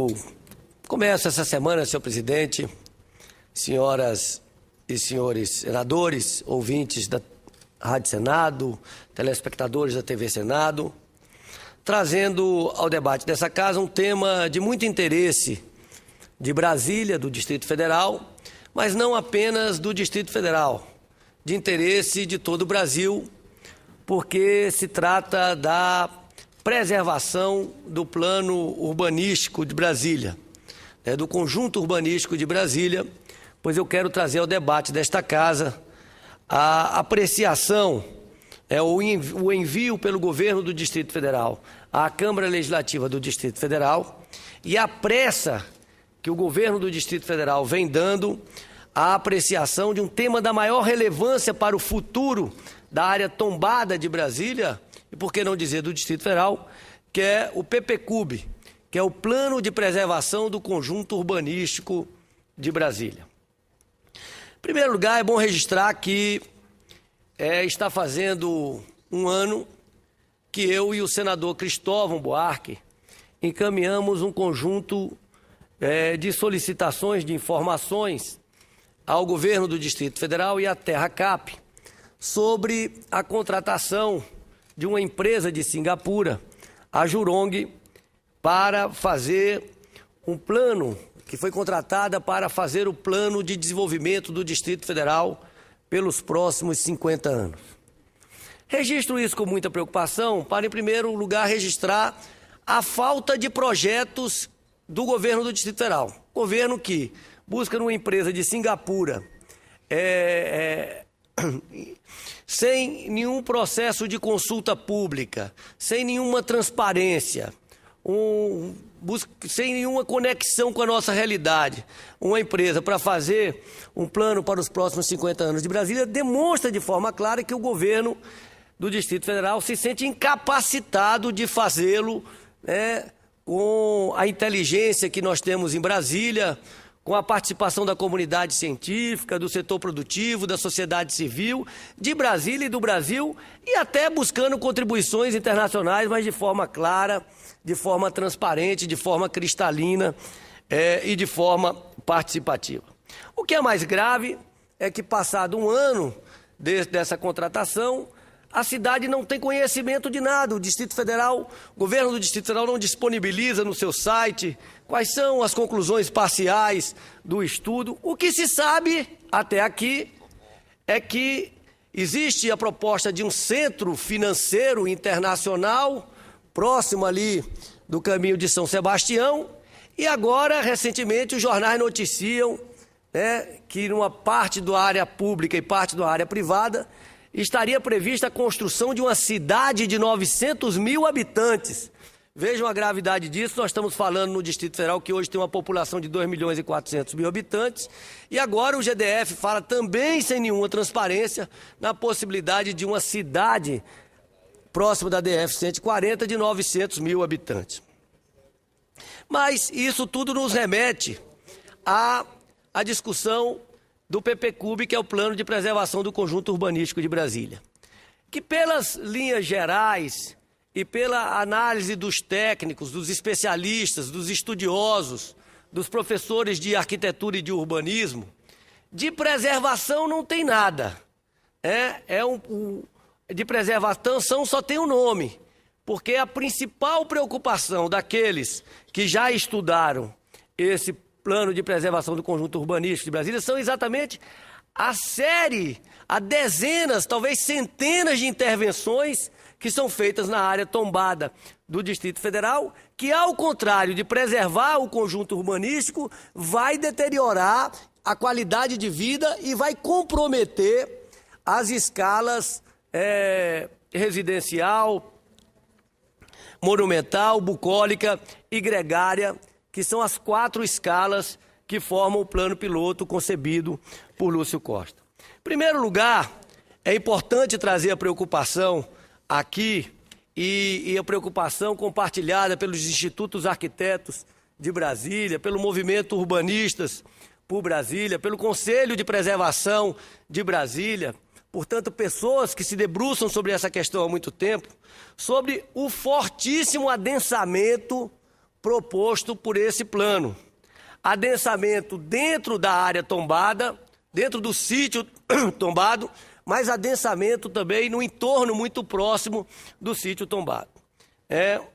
Eu começo essa semana, senhor presidente, senhoras e senhores senadores, ouvintes da Rádio Senado, telespectadores da TV Senado, trazendo ao debate dessa casa um tema de muito interesse de Brasília, do Distrito Federal, mas não apenas do Distrito Federal, de interesse de todo o Brasil, porque se trata da preservação do plano urbanístico de Brasília, do conjunto urbanístico de Brasília, pois eu quero trazer ao debate desta casa a apreciação, o envio pelo governo do Distrito Federal à Câmara Legislativa do Distrito Federal e a pressa que o governo do Distrito Federal vem dando à apreciação de um tema da maior relevância para o futuro da área tombada de Brasília, e por que não dizer do Distrito Federal, que é o PPCUB, que é o Plano de Preservação do Conjunto Urbanístico de Brasília. Em primeiro lugar, é bom registrar que está fazendo um ano que eu e o senador Cristóvão Buarque encaminhamos um conjunto de solicitações de informações ao governo do Distrito Federal e à TerraCap sobre a contratação de uma empresa de Singapura, a Jurong, para fazer um plano, que foi contratada para fazer o plano de desenvolvimento do Distrito Federal pelos próximos 50 anos. Registro isso com muita preocupação para, em primeiro lugar, registrar a falta de projetos do governo do Distrito Federal. Governo que busca numa empresa de Singapura, sem nenhum processo de consulta pública, sem nenhuma transparência, sem nenhuma conexão com a nossa realidade, uma empresa para fazer um plano para os próximos 50 anos de Brasília, demonstra de forma clara que o governo do Distrito Federal se sente incapacitado de fazê-lo, com a inteligência que nós temos em Brasília, com a participação da comunidade científica, do setor produtivo, da sociedade civil, de Brasília e do Brasil, e até buscando contribuições internacionais, mas de forma clara, de forma transparente, de forma cristalina e de forma participativa. O que é mais grave é que, passado um ano dessa contratação, a cidade não tem conhecimento de nada. O Distrito Federal, o governo do Distrito Federal não disponibiliza no seu site quais são as conclusões parciais do estudo. O que se sabe até aqui é que existe a proposta de um centro financeiro internacional próximo ali do caminho de São Sebastião, e agora, recentemente, os jornais noticiam que numa parte da área pública e parte da área privada estaria prevista a construção de uma cidade de 900 mil habitantes. Vejam a gravidade disso. Nós estamos falando no Distrito Federal, que hoje tem uma população de 2 milhões e 400 mil habitantes, e agora o GDF fala também, sem nenhuma transparência, na possibilidade de uma cidade próximo da DF-140 de 900 mil habitantes. Mas isso tudo nos remete à discussão do PPCUB, que é o Plano de Preservação do Conjunto Urbanístico de Brasília, que pelas linhas gerais e pela análise dos técnicos, dos especialistas, dos estudiosos, dos professores de arquitetura e de urbanismo, de preservação não tem nada. De preservação só tem um nome, porque a principal preocupação daqueles que já estudaram esse Plano de Preservação do Conjunto Urbanístico de Brasília são exatamente a dezenas, talvez centenas de intervenções que são feitas na área tombada do Distrito Federal, que, ao contrário de preservar o conjunto urbanístico, vai deteriorar a qualidade de vida e vai comprometer as escalas residencial, monumental, bucólica e gregária, que são as 4 escalas que formam o plano piloto concebido por Lúcio Costa. Em primeiro lugar, é importante trazer a preocupação aqui e a preocupação compartilhada pelos institutos arquitetos de Brasília, pelo movimento Urbanistas por Brasília, pelo Conselho de Preservação de Brasília, portanto, pessoas que se debruçam sobre essa questão há muito tempo, sobre o fortíssimo adensamento proposto por esse plano. Adensamento dentro da área tombada, dentro do sítio tombado, mas adensamento também no entorno muito próximo do sítio tombado.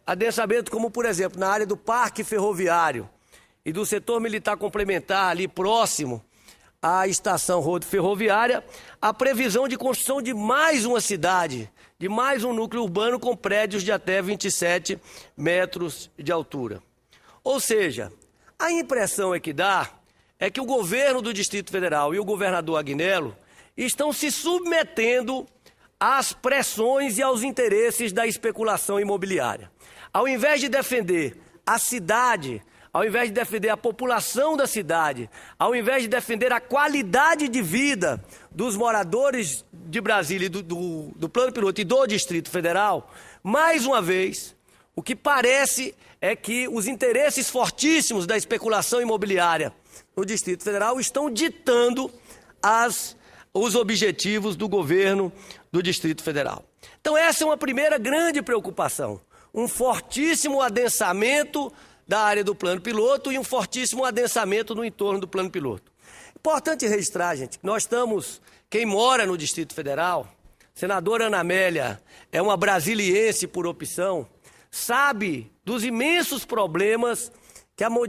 Adensamento como, por exemplo, na área do parque ferroviário e do setor militar complementar, ali próximo à estação ferroviária, a previsão de construção de mais uma cidade, de mais um núcleo urbano com prédios de até 27 metros de altura. Ou seja, a impressão que dá é que o governo do Distrito Federal e o governador Agnello estão se submetendo às pressões e aos interesses da especulação imobiliária. Ao invés de defender a cidade, ao invés de defender a população da cidade, ao invés de defender a qualidade de vida dos moradores de Brasília e do Plano Piloto e do Distrito Federal, mais uma vez, o que parece é que os interesses fortíssimos da especulação imobiliária no Distrito Federal estão ditando os objetivos do governo do Distrito Federal. Então essa é uma primeira grande preocupação, um fortíssimo adensamento da área do Plano Piloto e um fortíssimo adensamento no entorno do Plano Piloto. Importante registrar, gente, que nós estamos, quem mora no Distrito Federal, senadora Ana Amélia é uma brasiliense por opção, sabe dos imensos problemas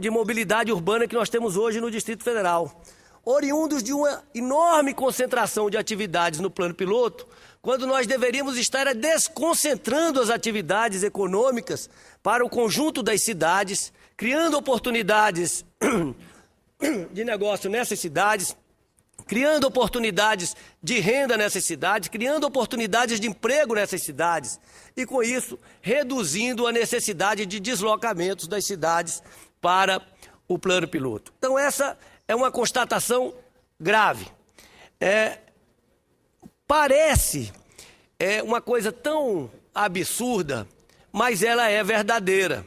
de mobilidade urbana que nós temos hoje no Distrito Federal, oriundos de uma enorme concentração de atividades no Plano Piloto, quando nós deveríamos estar desconcentrando as atividades econômicas para o conjunto das cidades, criando oportunidades de negócio nessas cidades, criando oportunidades de renda nessas cidades, criando oportunidades de emprego nessas cidades e, com isso, reduzindo a necessidade de deslocamentos das cidades para o Plano Piloto. Então, essa é uma constatação grave. Parece uma coisa tão absurda, mas ela é verdadeira.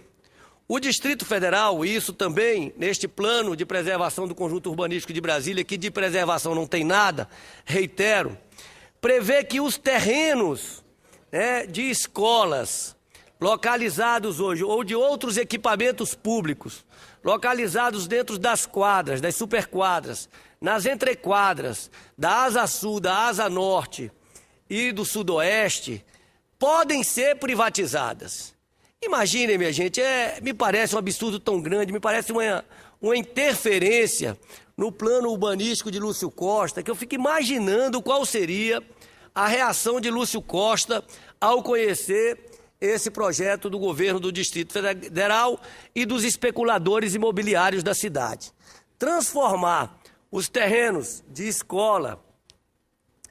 O Distrito Federal, e isso também neste plano de preservação do conjunto urbanístico de Brasília, que de preservação não tem nada, reitero, prevê que os terrenos de escolas localizados hoje, ou de outros equipamentos públicos, localizados dentro das quadras, das superquadras, nas entrequadras, da Asa Sul, da Asa Norte e do Sudoeste, podem ser privatizadas. Imaginem, minha gente, me parece um absurdo tão grande, me parece uma interferência no plano urbanístico de Lúcio Costa, que eu fico imaginando qual seria a reação de Lúcio Costa ao conhecer esse projeto do governo do Distrito Federal e dos especuladores imobiliários da cidade. Transformar os terrenos de escola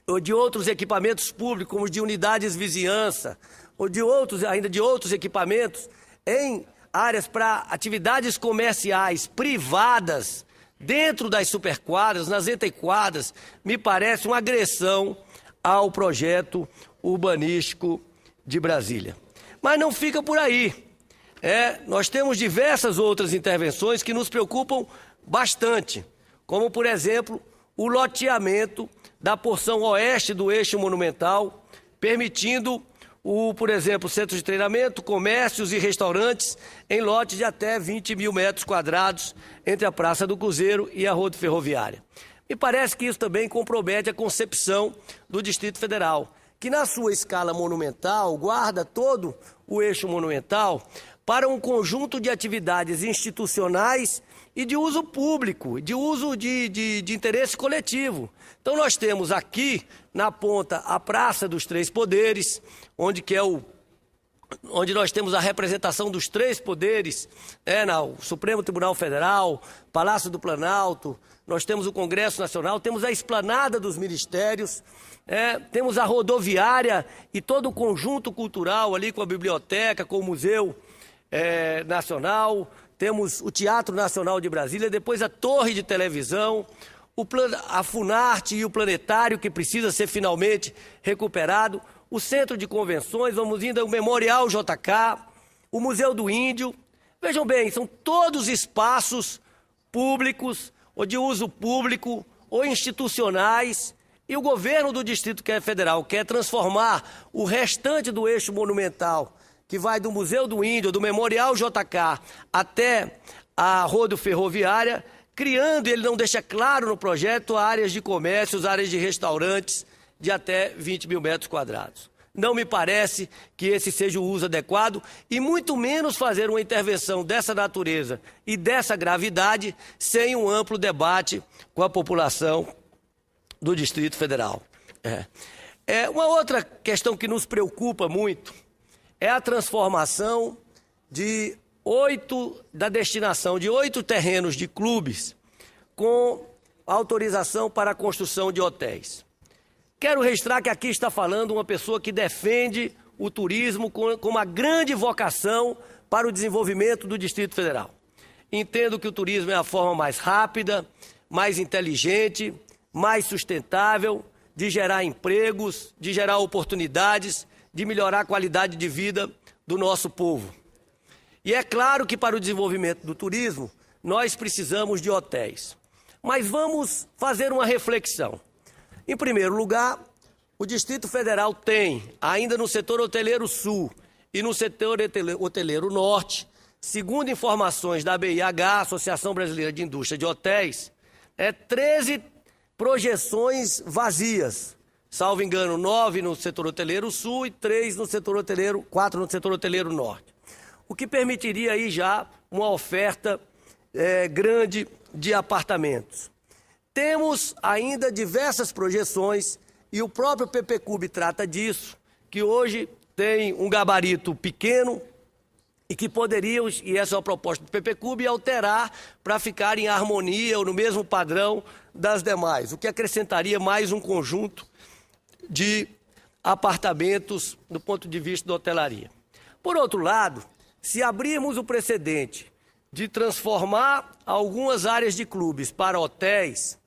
ou de outros equipamentos públicos, como de unidades de vizinhança, ou de outros equipamentos, em áreas para atividades comerciais privadas, dentro das superquadras, nas entrequadras, me parece uma agressão ao projeto urbanístico de Brasília. Mas não fica por aí. Nós temos diversas outras intervenções que nos preocupam bastante, como, por exemplo, o loteamento da porção oeste do eixo monumental, permitindo por exemplo, centros de treinamento, comércios e restaurantes em lotes de até 20 mil metros quadrados entre a Praça do Cruzeiro e a Rodo Ferroviária. Me parece que isso também compromete a concepção do Distrito Federal, que na sua escala monumental guarda todo o eixo monumental para um conjunto de atividades institucionais e de uso público, de uso de interesse coletivo. Então nós temos aqui na ponta a Praça dos Três Poderes, onde nós temos a representação dos três poderes, no Supremo Tribunal Federal, Palácio do Planalto, nós temos o Congresso Nacional, temos a esplanada dos ministérios, temos a rodoviária e todo o conjunto cultural ali com a biblioteca, com o Museu Nacional, temos o Teatro Nacional de Brasília, depois a torre de televisão, a Funarte e o Planetário, que precisa ser finalmente recuperado, o Centro de Convenções, vamos indo ao Memorial JK, o Museu do Índio. Vejam bem, são todos espaços públicos, ou de uso público, ou institucionais, e o governo do Distrito Federal quer transformar o restante do eixo monumental que vai do Museu do Índio, do Memorial JK, até a rodoferroviária, criando, ele não deixa claro no projeto, áreas de comércios, áreas de restaurantes de até 20 mil metros quadrados. Não me parece que esse seja o uso adequado e muito menos fazer uma intervenção dessa natureza e dessa gravidade sem um amplo debate com a população do Distrito Federal. Uma outra questão que nos preocupa muito é a transformação da destinação de 8 terrenos de clubes com autorização para a construção de hotéis. Quero registrar que aqui está falando uma pessoa que defende o turismo com uma grande vocação para o desenvolvimento do Distrito Federal. Entendo que o turismo é a forma mais rápida, mais inteligente, mais sustentável de gerar empregos, de gerar oportunidades, de melhorar a qualidade de vida do nosso povo. E é claro que para o desenvolvimento do turismo, nós precisamos de hotéis. Mas vamos fazer uma reflexão. Em primeiro lugar, o Distrito Federal tem, ainda no setor hoteleiro sul e no setor hoteleiro norte, segundo informações da ABIH, Associação Brasileira de Indústria de Hotéis, 13 projeções vazias, salvo engano, 9 no setor hoteleiro sul e 4 no setor hoteleiro norte. O que permitiria aí já uma oferta grande de apartamentos. Temos ainda diversas projeções e o próprio PPCub trata disso, que hoje tem um gabarito pequeno e que poderiam, e essa é a proposta do PPCub, alterar para ficar em harmonia ou no mesmo padrão das demais, o que acrescentaria mais um conjunto de apartamentos do ponto de vista da hotelaria. Por outro lado, se abrirmos o precedente de transformar algumas áreas de clubes para hotéis,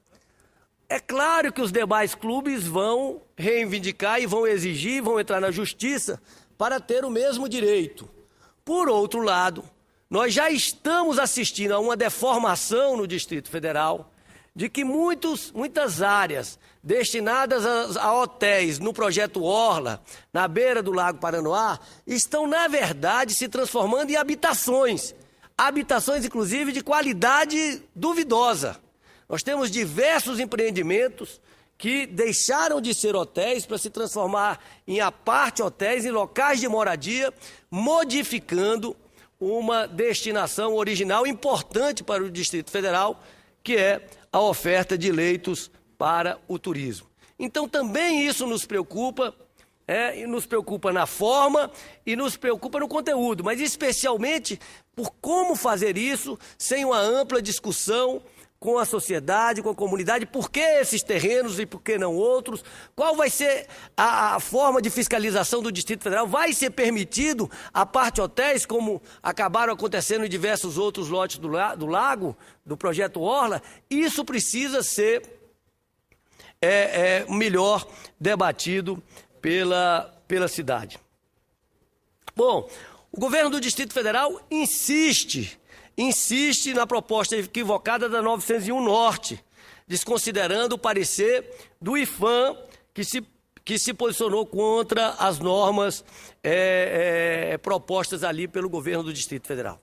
é claro que os demais clubes vão reivindicar e vão exigir, vão entrar na justiça para ter o mesmo direito. Por outro lado, nós já estamos assistindo a uma deformação no Distrito Federal de que muitas áreas destinadas a hotéis no projeto Orla, na beira do Lago Paranoá, estão, na verdade, se transformando em habitações. Habitações, inclusive, de qualidade duvidosa. Nós temos diversos empreendimentos que deixaram de ser hotéis para se transformar em aparte hotéis, em locais de moradia, modificando uma destinação original importante para o Distrito Federal, que é a oferta de leitos para o turismo. Então também isso nos preocupa, nos preocupa na forma e nos preocupa no conteúdo, mas especialmente por como fazer isso sem uma ampla discussão com a sociedade, com a comunidade, por que esses terrenos e por que não outros, qual vai ser a forma de fiscalização do Distrito Federal, vai ser permitido a parte hotéis, como acabaram acontecendo em diversos outros lotes do lago, do projeto Orla. Isso precisa ser melhor debatido pela cidade. Bom, o governo do Distrito Federal insiste na proposta equivocada da 901 Norte, desconsiderando o parecer do IPHAN, que se posicionou contra as normas propostas ali pelo governo do Distrito Federal.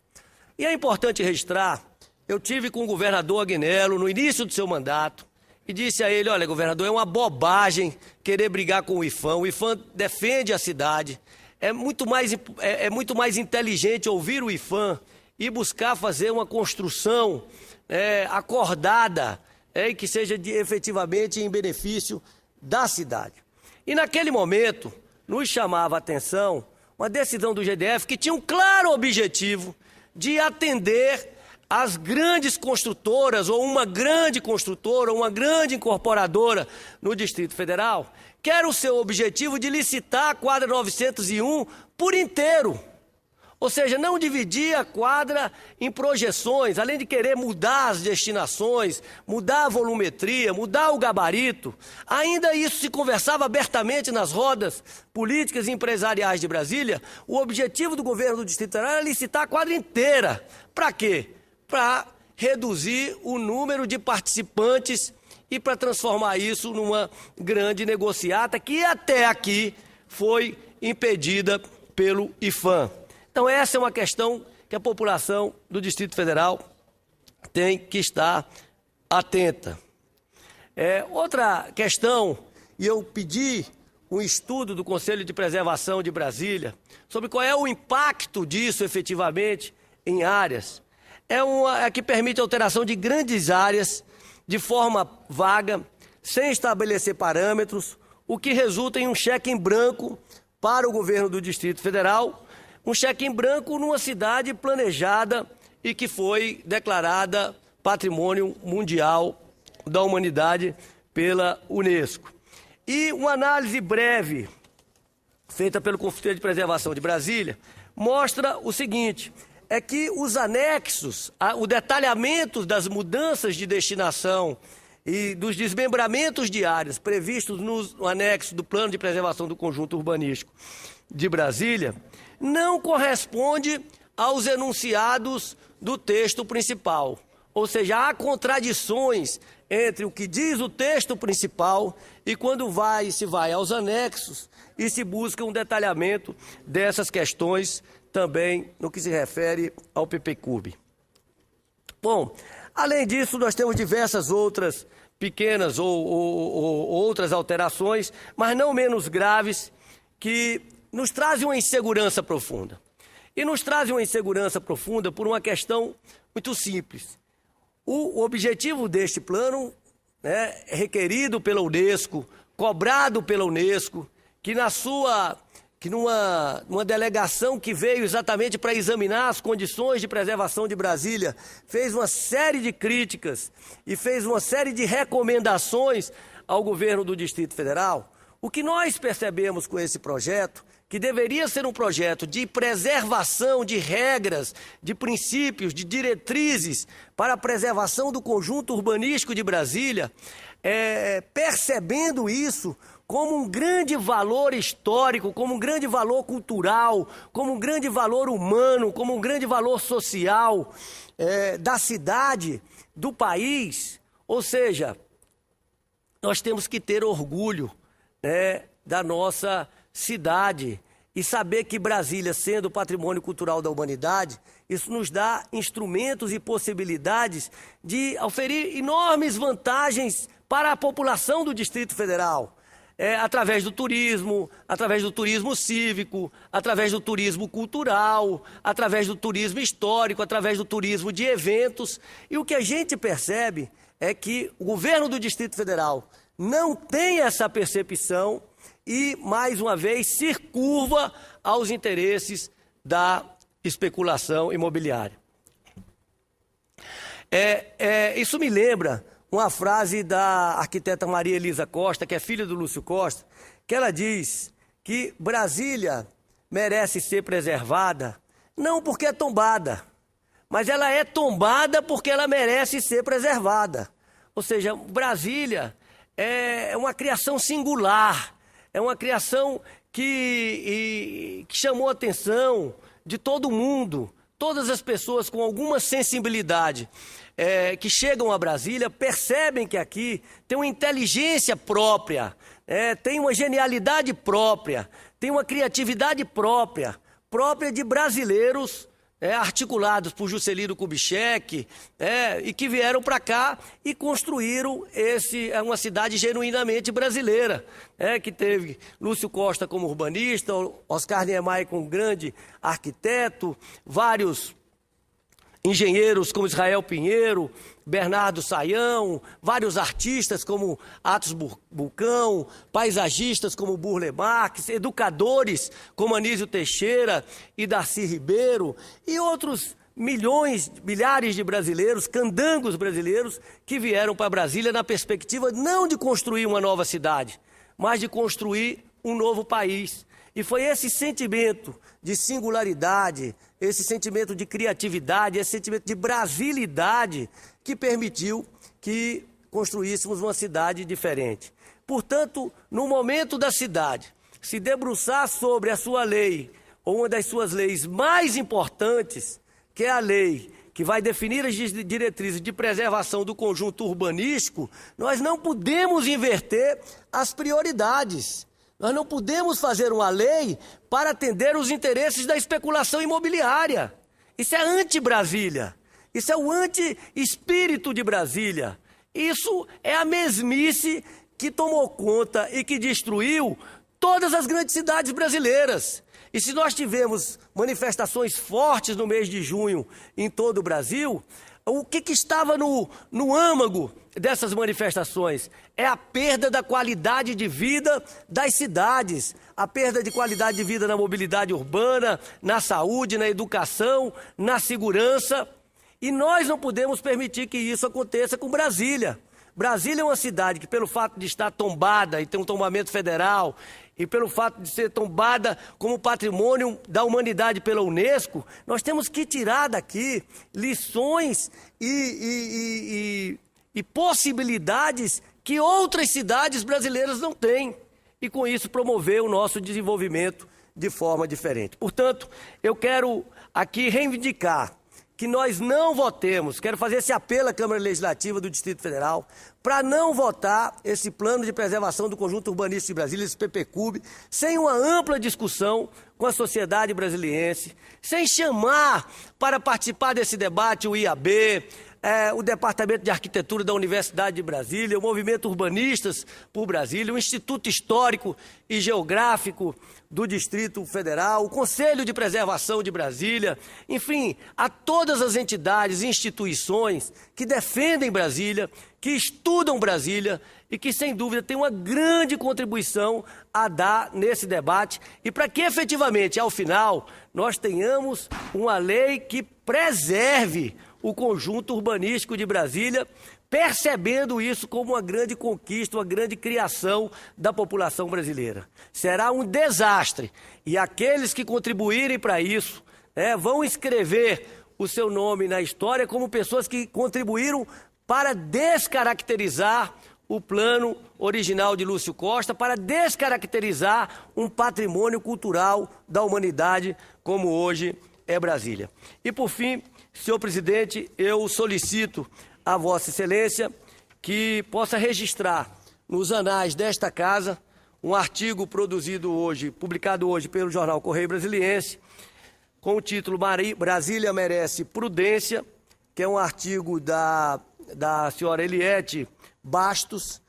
E é importante registrar, eu tive com o governador Agnello no início do seu mandato e disse a ele: olha, governador, é uma bobagem querer brigar com o IPHAN defende a cidade, é muito mais inteligente ouvir o IPHAN e buscar fazer uma construção acordada e que seja efetivamente em benefício da cidade. E naquele momento nos chamava a atenção uma decisão do GDF que tinha um claro objetivo de atender as grandes construtoras, ou uma grande construtora, ou uma grande incorporadora no Distrito Federal, que era o seu objetivo de licitar a quadra 901 por inteiro. Ou seja, não dividir a quadra em projeções, além de querer mudar as destinações, mudar a volumetria, mudar o gabarito. Ainda isso se conversava abertamente nas rodas políticas e empresariais de Brasília. O objetivo do governo do Distrito Federal era licitar a quadra inteira. Para quê? Para reduzir o número de participantes e para transformar isso numa grande negociata que até aqui foi impedida pelo IPHAN. Então essa é uma questão que a população do Distrito Federal tem que estar atenta. Outra questão, e eu pedi um estudo do Conselho de Preservação de Brasília sobre qual é o impacto disso efetivamente em áreas. É que permite a alteração de grandes áreas de forma vaga, sem estabelecer parâmetros, o que resulta em um cheque em branco para o governo do Distrito Federal, um cheque em branco numa cidade planejada e que foi declarada Patrimônio Mundial da Humanidade pela Unesco. E uma análise breve, feita pelo Conselho de Preservação de Brasília, mostra o seguinte, é que os anexos, o detalhamento das mudanças de destinação e dos desmembramentos de áreas previstos no anexo do Plano de Preservação do Conjunto Urbanístico de Brasília, não corresponde aos enunciados do texto principal. Ou seja, há contradições entre o que diz o texto principal e quando se vai aos anexos e se busca um detalhamento dessas questões também no que se refere ao PPCUB. Bom, além disso, nós temos diversas outras pequenas ou outras alterações, mas não menos graves, que nos trazem uma insegurança profunda. E nos trazem uma insegurança profunda por uma questão muito simples. O objetivo deste plano, requerido pela Unesco, cobrado pela Unesco, que numa delegação que veio exatamente para examinar as condições de preservação de Brasília, fez uma série de críticas e fez uma série de recomendações ao governo do Distrito Federal. O que nós percebemos com esse projeto, que deveria ser um projeto de preservação de regras, de princípios, de diretrizes para a preservação do conjunto urbanístico de Brasília, percebendo isso como um grande valor histórico, como um grande valor cultural, como um grande valor humano, como um grande valor social da cidade, do país. Ou seja, nós temos que ter orgulho da nossa cidade e saber que Brasília, sendo patrimônio cultural da humanidade, isso nos dá instrumentos e possibilidades de oferir enormes vantagens para a população do Distrito Federal. Através do turismo cívico, através do turismo cultural, através do turismo histórico, através do turismo de eventos. E o que a gente percebe é que o governo do Distrito Federal não tem essa percepção e, mais uma vez, se curva aos interesses da especulação imobiliária. Isso me lembra uma frase da arquiteta Maria Elisa Costa, que é filha do Lúcio Costa, que ela diz que Brasília merece ser preservada não porque é tombada, mas ela é tombada porque ela merece ser preservada. Ou seja, Brasília é uma criação singular, é uma criação que chamou a atenção de todo mundo. Todas as pessoas com alguma sensibilidade que chegam a Brasília percebem que aqui tem uma inteligência própria, tem uma genialidade própria, tem uma criatividade própria de brasileiros articulados por Juscelino Kubitschek, e que vieram para cá e construíram uma cidade genuinamente brasileira, que teve Lúcio Costa como urbanista, Oscar Niemeyer como grande arquiteto, vários engenheiros como Israel Pinheiro, Bernardo Saião, vários artistas como Atos Bulcão, paisagistas como Burle Marx, educadores como Anísio Teixeira e Darcy Ribeiro e outros milhares de brasileiros, candangos brasileiros, que vieram para Brasília na perspectiva não de construir uma nova cidade, mas de construir um novo país. E foi esse sentimento de singularidade, esse sentimento de criatividade, esse sentimento de brasilidade que permitiu que construíssemos uma cidade diferente. Portanto, no momento da cidade se debruçar sobre a sua lei, ou uma das suas leis mais importantes, que é a lei que vai definir as diretrizes de preservação do conjunto urbanístico, nós não podemos inverter as prioridades. Nós não podemos fazer uma lei para atender os interesses da especulação imobiliária. Isso é anti-Brasília. Isso é o anti-espírito de Brasília. Isso é a mesmice que tomou conta e que destruiu todas as grandes cidades brasileiras. E se nós tivemos manifestações fortes no mês de junho em todo o Brasil, o que estava no âmago dessas manifestações? É a perda da qualidade de vida das cidades, a perda de qualidade de vida na mobilidade urbana, na saúde, na educação, na segurança. E nós não podemos permitir que isso aconteça com Brasília. Brasília é uma cidade que, pelo fato de estar tombada e ter um tombamento federal, e pelo fato de ser tombada como patrimônio da humanidade pela Unesco, nós temos que tirar daqui lições e possibilidades que outras cidades brasileiras não têm. E com isso promover o nosso desenvolvimento de forma diferente. Portanto, eu quero aqui reivindicar que nós não votemos, quero fazer esse apelo à Câmara Legislativa do Distrito Federal, para não votar esse plano de preservação do conjunto urbanístico de Brasília, esse PPCUB, sem uma ampla discussão com a sociedade brasiliense, sem chamar para participar desse debate o IAB, o Departamento de Arquitetura da Universidade de Brasília, o Movimento Urbanistas por Brasília, o Instituto Histórico e Geográfico do Distrito Federal, o Conselho de Preservação de Brasília, enfim, a todas as entidades e instituições que defendem Brasília, que estudam Brasília e que, sem dúvida, têm uma grande contribuição a dar nesse debate e para que, efetivamente, ao final, nós tenhamos uma lei que preserve o conjunto urbanístico de Brasília, percebendo isso como uma grande conquista, uma grande criação da população brasileira. Será um desastre e aqueles que contribuírem para isso vão escrever o seu nome na história como pessoas que contribuíram para descaracterizar o plano original de Lúcio Costa, para descaracterizar um patrimônio cultural da humanidade como hoje é Brasília. E por fim, senhor presidente, eu solicito a Vossa Excelência que possa registrar nos anais desta casa um artigo publicado hoje pelo jornal Correio Brasiliense, com o título Brasília merece prudência, que é um artigo da senhora Eliette Bastos,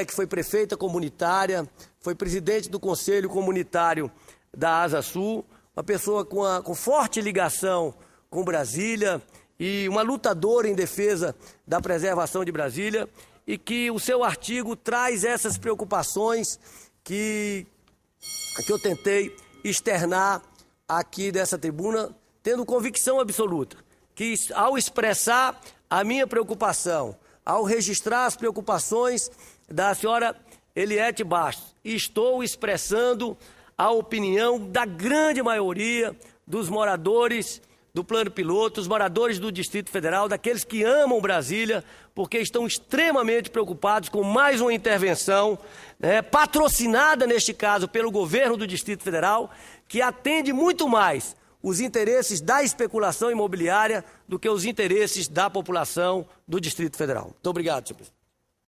que foi prefeita comunitária, foi presidente do Conselho Comunitário da Asa Sul, uma pessoa com forte ligação com Brasília e uma lutadora em defesa da preservação de Brasília, e que o seu artigo traz essas preocupações que eu tentei externar aqui dessa tribuna, tendo convicção absoluta que, ao expressar a minha preocupação, ao registrar as preocupações da senhora Eliette Bastos, estou expressando a opinião da grande maioria dos moradores do Plano Piloto, os moradores do Distrito Federal, daqueles que amam Brasília, porque estão extremamente preocupados com mais uma intervenção, patrocinada, neste caso, pelo governo do Distrito Federal, que atende muito mais os interesses da especulação imobiliária do que os interesses da população do Distrito Federal. Muito obrigado, senhor presidente.